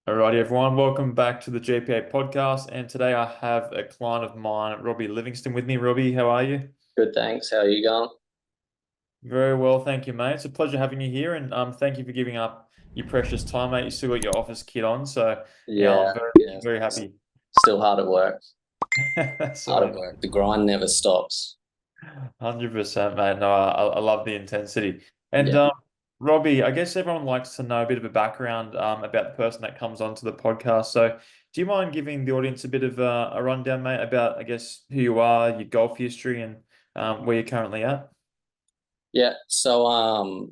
Alrighty, everyone, welcome back to the GPA podcast. And today I have a client of mine, Robbie Livingston, with me. Robbie, how are you? Good, thanks. How are you going? Very well, thank you, mate. It's a pleasure having you here, and thank you for giving up your precious time, mate. You still got your office kit on, so yeah, I'm Yeah, very, yeah. very happy. Still hard at work. So Hard at work. The grind never stops. 100%, mate. No, I love the intensity. And Yeah. Robbie, I guess everyone likes to know a bit of a background about the person that comes onto the podcast. So, do you mind giving the audience a bit of a rundown, mate, about, I guess, who you are, your golf history, and where you're currently at? Yeah. So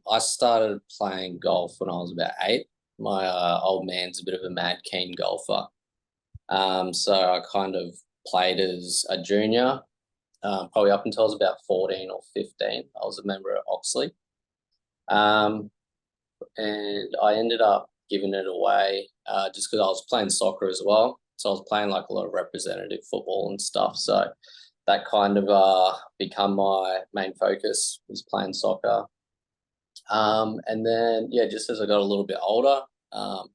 I started playing golf when I was about 8. My old man's a bit of a mad keen golfer. So I kind of played as a junior, probably up until I was about 14 or 15. I was a member at Oxley. Um, and I ended up giving it away just because I was playing soccer as well. So I was playing like a lot of representative football and stuff. So that kind of become my main focus was playing soccer. And then yeah, just as I got a little bit older, um,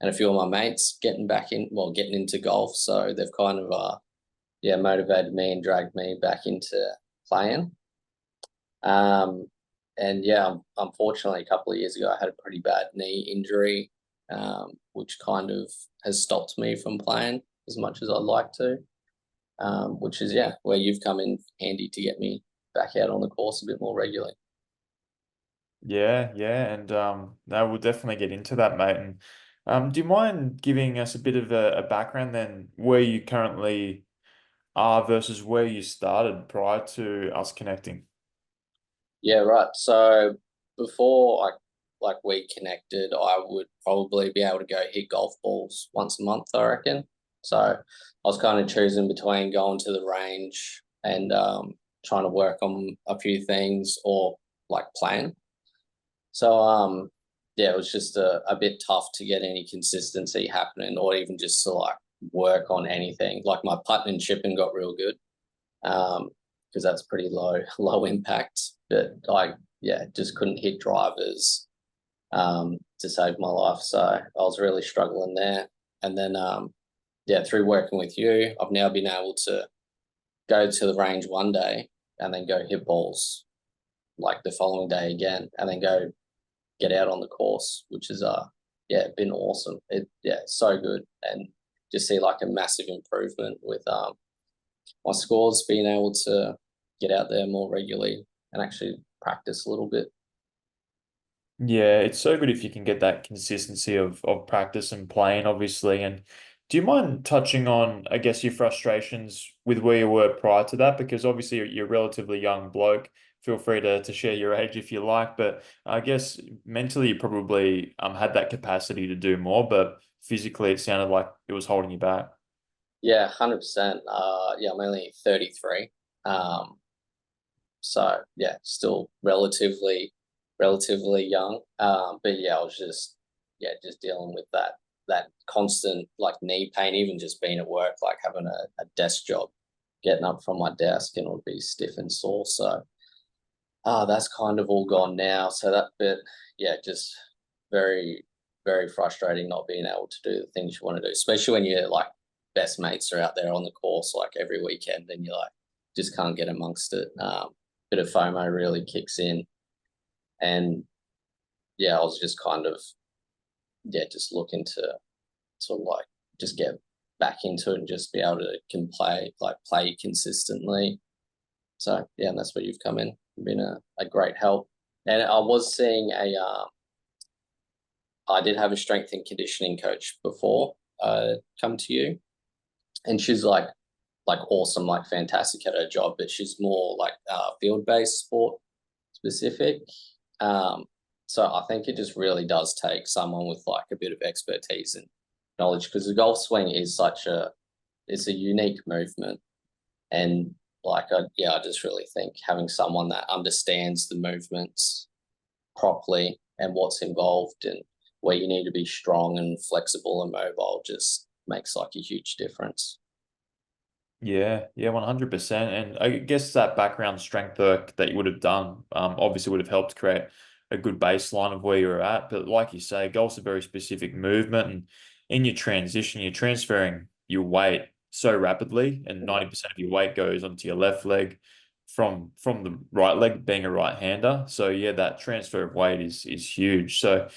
and a few of my mates getting into golf, so they've kind of yeah motivated me and dragged me back into playing. Um, and yeah, unfortunately, a couple of years ago, I had a pretty bad knee injury, which kind of has stopped me from playing as much as I'd like to. Which is yeah, where you've come in handy to get me back out on the course a bit more regularly. Yeah, yeah, and no, we'll definitely get into that, mate. And do you mind giving us a bit of a background then, where you currently are versus where you started prior to us connecting? Yeah, right. So before like we connected, I would probably be able to go hit golf balls once a month, I reckon. So I was kind of choosing between going to the range and trying to work on a few things or like playing. So yeah, it was just a bit tough to get any consistency happening or even just to like work on anything. Like my putting and chipping got real good. Because that's pretty low impact. But I yeah, just couldn't hit drivers to save my life. So I was really struggling there. And then yeah, through working with you, I've now been able to go to the range one day and then go hit balls like the following day again, and then go get out on the course, which is yeah, been awesome. It yeah, so good, and just see like a massive improvement with my scores, being able to get out there more regularly and actually practice a little bit. Yeah, it's so good if you can get that consistency of practice and playing, obviously. And do you mind touching on, I guess, your frustrations with where you were prior to that? Because obviously you're a relatively young bloke. Feel free to share your age if you like, but I guess mentally you probably had that capacity to do more, but physically it sounded like it was holding you back. Yeah, 100%. Yeah, I'm only 33. So yeah, still relatively young. But yeah, I was just yeah, just dealing with that constant like knee pain, even just being at work, like having a desk job, getting up from my desk and it would be stiff and sore. So that's kind of all gone now. So that bit, yeah, just very, very frustrating not being able to do the things you want to do, especially when your like best mates are out there on the course like every weekend and you're like just can't get amongst it. Bit of FOMO really kicks in, and yeah, I was just kind of yeah, just looking to like just get back into it and just be able to can play consistently. So yeah, and that's where you've come in. You've been a great help. And I was seeing I did have a strength and conditioning coach before come to you, and she's like awesome, like fantastic at her job, but she's more like field based sport specific. Um, so I think it just really does take someone with like a bit of expertise and knowledge, because the golf swing is such a it's a unique movement, and yeah, I just really think having someone that understands the movements properly and what's involved and where you need to be strong and flexible and mobile just makes like a huge difference. Yeah, yeah, 100%. And I guess that background strength work that you would have done, obviously would have helped create a good baseline of where you're at. But like you say, golf's a very specific movement, and in your transition, you're transferring your weight so rapidly, and 90% of your weight goes onto your left leg from the right leg, being a right-hander. So yeah, that transfer of weight is huge. So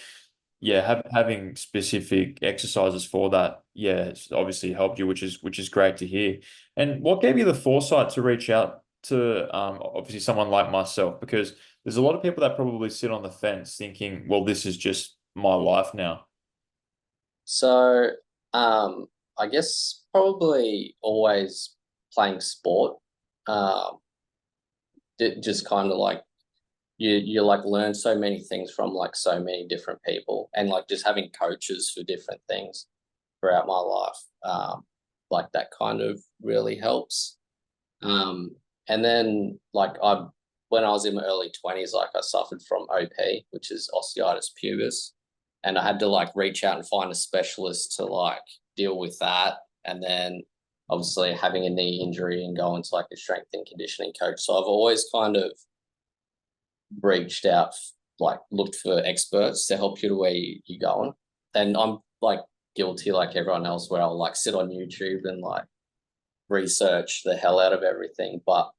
yeah, having specific exercises for that, yeah, it's obviously helped you, which is great to hear. And what gave you the foresight to reach out to obviously someone like myself? Because there's a lot of people that probably sit on the fence thinking, well, this is just my life now. So, I guess probably always playing sport. Um, just kind of like you like learn so many things from like so many different people, and like just having coaches for different things throughout my life, like that kind of really helps. Um, and then like when I was in my early 20s, like I suffered from OP, which is osteitis pubis, and I had to like reach out and find a specialist to like deal with that. And then obviously having a knee injury and going to like a strength and conditioning coach. So I've always kind of reached out, like looked for experts to help you to where you're going. And I'm like guilty like everyone else where I'll like sit on YouTube and like research the hell out of everything. But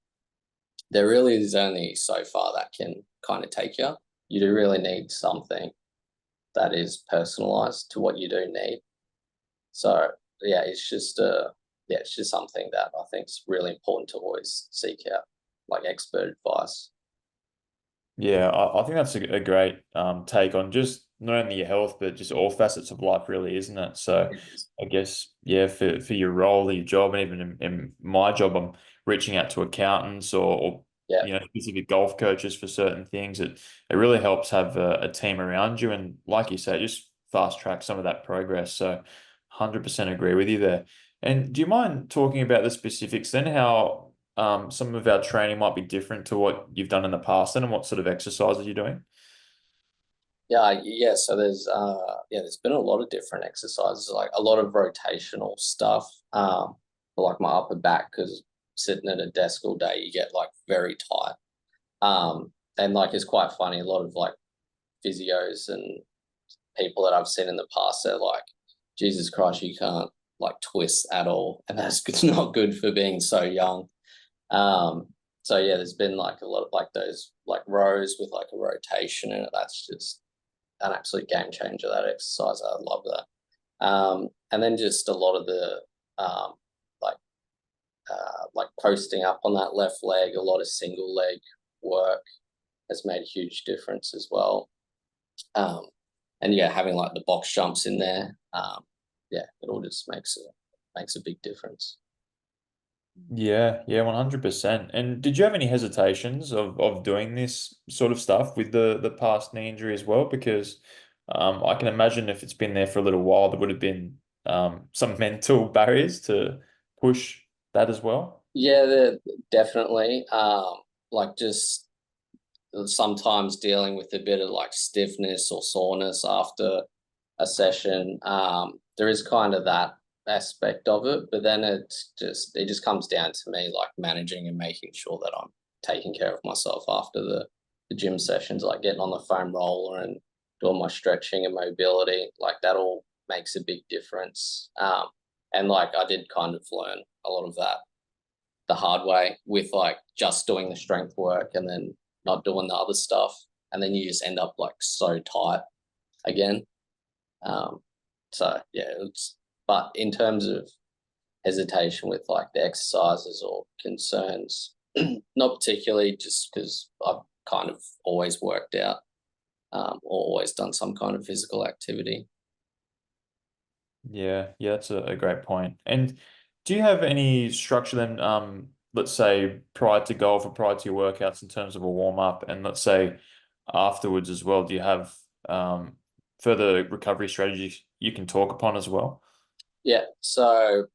there really is only so far that can kind of take you. You do really need something that is personalized to what you do need. So yeah, it's just something that I think is really important to always seek out, like expert advice. Yeah, I think that's a great take on just not only your health, but just all facets of life, really, isn't it? So I guess, yeah, for your role, your job, and even in my job, I'm reaching out to accountants or Yeah, specific golf coaches for certain things. It really helps have a team around you. And like you say, just fast track some of that progress. So 100% agree with you there. And do you mind talking about the specifics then, how some of our training might be different to what you've done in the past and what sort of exercises you're doing? yeah. So there's been a lot of different exercises, like a lot of rotational stuff. For like my upper back, because sitting at a desk all day, you get like very tight. And like it's quite funny. A lot of like physios and people that I've seen in the past, they're like, Jesus Christ, you can't like twist at all, and that's it's not good for being so young. Um, so yeah, there's been like a lot of like those like rows with like a rotation in it. That's just an absolute game changer. That exercise, I love that. And then just a lot of the um, like like posting up on that left leg, a lot of single leg work has made a huge difference as well. Um, and yeah, having like the box jumps in there, yeah, it all just makes a big difference. Yeah, yeah, 100%. And did you have any hesitations of doing this sort of stuff with the past knee injury as well? Because I can imagine if it's been there for a little while, there would have been some mental barriers to push that as well. Yeah, definitely. Like just sometimes dealing with a bit of like stiffness or soreness after a session. There is kind of that aspect of it, but then it just comes down to me like managing and making sure that I'm taking care of myself after the gym sessions, like getting on the foam roller and doing my stretching and mobility. Like that all makes a big difference. And like I did kind of learn a lot of that the hard way with like just doing the strength work and then not doing the other stuff. And then you just end up like so tight again. Um, so yeah, but in terms of hesitation with like the exercises or concerns, not particularly, just because I've kind of always worked out, or always done some kind of physical activity. Yeah, yeah, that's a great point. And do you have any structure then, let's say prior to golf or prior to your workouts in terms of a warm up, and let's say afterwards as well, do you have further recovery strategies you can talk upon as well? Yeah, so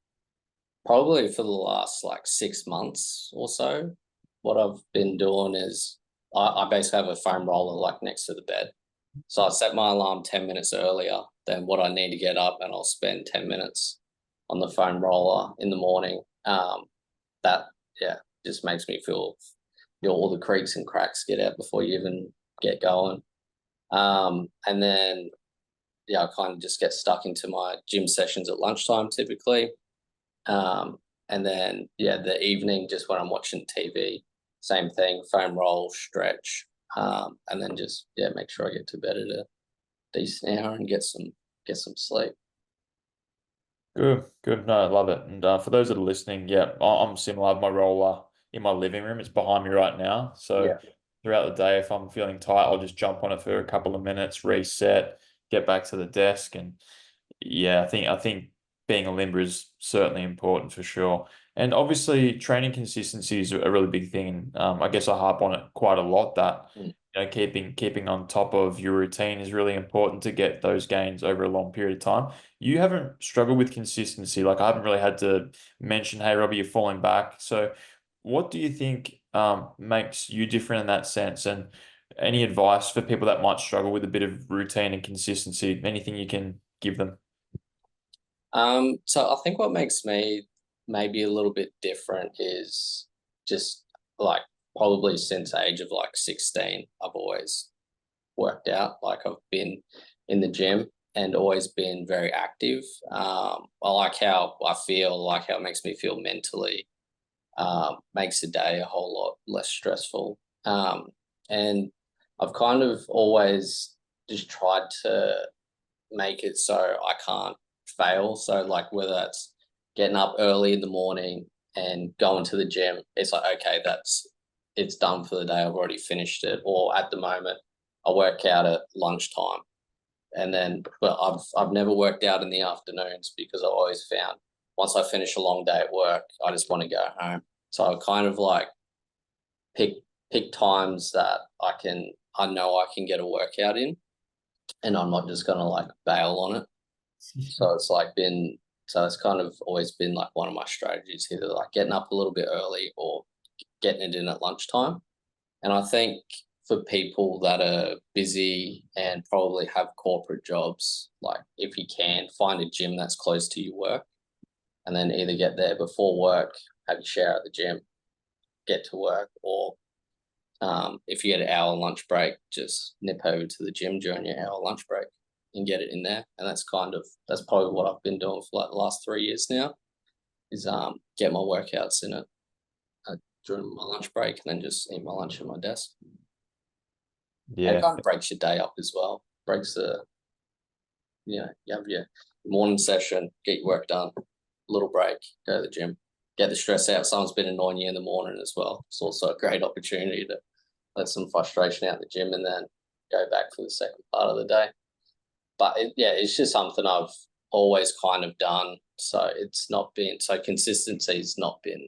probably for the last like 6 months or so, what I've been doing is I basically have a foam roller like next to the bed. So I set my alarm 10 minutes earlier than what I need to get up, and I'll spend 10 minutes on the foam roller in the morning. That, yeah, just makes me feel all the creaks and cracks get out before you even get going. And then yeah, I kind of just get stuck into my gym sessions at lunchtime typically. And then yeah, the evening just when I'm watching TV, same thing, foam roll, stretch, and then just yeah, make sure I get to bed at a decent hour and get some sleep. Good, good. No, I love it. And for those that are listening, yeah, I'm similar. I have my roller in my living room. It's behind me right now. So Yeah. throughout the day, if I'm feeling tight, I'll just jump on it for a couple of minutes, reset, get back to the desk, and yeah, I think being a limber is certainly important for sure. And obviously, training consistency is a really big thing. And I guess I harp on it quite a lot that Mm. keeping on top of your routine is really important to get those gains over a long period of time. You haven't struggled with consistency. Like I haven't really had to mention, hey, Robbie, you're falling back. So, what do you think makes you different in that sense? And any advice for people that might struggle with a bit of routine and consistency? Anything you can give them? So I think what makes me maybe a little bit different is just like probably since the age of like 16, I've always worked out. Like I've been in the gym and always been very active. I like how I feel, like how it makes me feel mentally, makes the day a whole lot less stressful. And I've kind of always just tried to make it so I can't fail. So like whether that's getting up early in the morning and going to the gym, it's like okay, it's done for the day. I've already finished it. Or at the moment, I work out at lunchtime, and then but I've never worked out in the afternoons because I always found once I finish a long day at work, I just want to go home. So I kind of like pick pick times that I know I can get a workout in, and I'm not just gonna like bail on it. So it's like been so it's kind of always been like one of my strategies, either like getting up a little bit early or getting it in at lunchtime. And I think for people that are busy and probably have corporate jobs, like if you can find a gym that's close to your work and then either get there before work, have your shower at the gym, get to work, or if you get an hour lunch break, just nip over to the gym during your hour lunch break and get it in there. And that's probably what I've been doing for like the last 3 years now is get my workouts in it uh, during my lunch break and then just eat my lunch at my desk. And it Yeah, kind of breaks your day up as well. Breaks the you have your morning session, get your work done, little break, go to the gym, get the stress out. Someone's been annoying you in the morning as well. It's also a great opportunity to let some frustration out in the gym and then go back for the second part of the day. But yeah, it's just something I've always kind of done. So it's not been so consistency's not been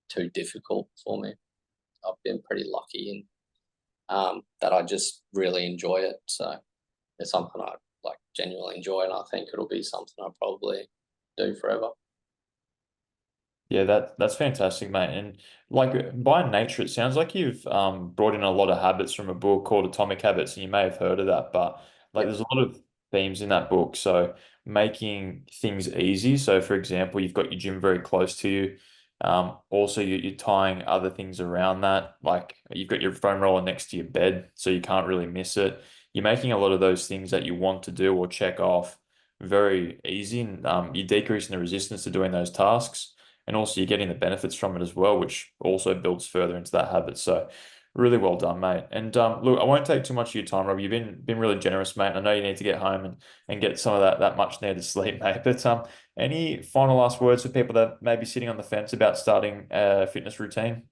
too difficult for me. I've been pretty lucky in that I just really enjoy it. So it's something I like genuinely enjoy, and I think it'll be something I probably do forever. yeah, that's fantastic, mate. And like by nature, it sounds like you've brought in a lot of habits from a book called Atomic Habits, and you may have heard of that, but like Yep. there's a lot of themes in that book. So making things easy. So for example, you've got your gym very close to you. Also you're tying other things around that, like you've got your foam roller next to your bed, so you can't really miss it. You're making a lot of those things that you want to do or check off very easy, and you're decreasing the resistance to doing those tasks, and also you're getting the benefits from it as well, which also builds further into that habit. So really well done, mate. And look, I won't take too much of your time, Rob. You've been really generous, mate. I know you need to get home and get some of that much needed sleep, mate. But any final last words for people that may be sitting on the fence about starting a fitness routine?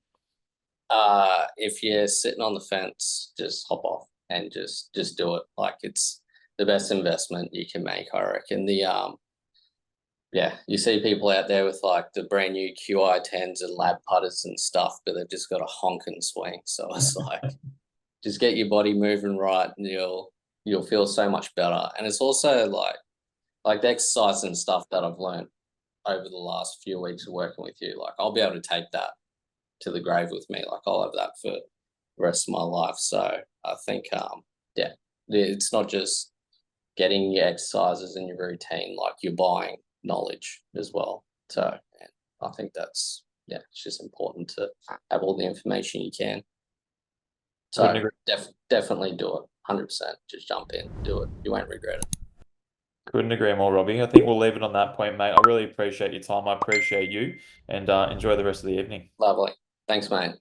If you're sitting on the fence, just hop off and just do it. Like it's the best investment you can make, I reckon. Yeah, you see people out there with like the brand new QI10s and lab putters and stuff, but they've just got a honking swing. So it's like just get your body moving right and you'll feel so much better. And it's also like the exercise and stuff that I've learned over the last few weeks of working with you, like I'll be able to take that to the grave with me. Like I'll have that for the rest of my life. So I think yeah, it's not just getting your exercises and your routine, like you're buying knowledge as well. So and I think that's yeah, it's just important to have all the information you can. Couldn't So agree. definitely do it. 100%. Just jump in, do it. You won't regret it. Couldn't agree more, Robbie. I think we'll leave it on that point, mate. I really appreciate your time. I appreciate you, and enjoy the rest of the evening. Lovely. Thanks, mate.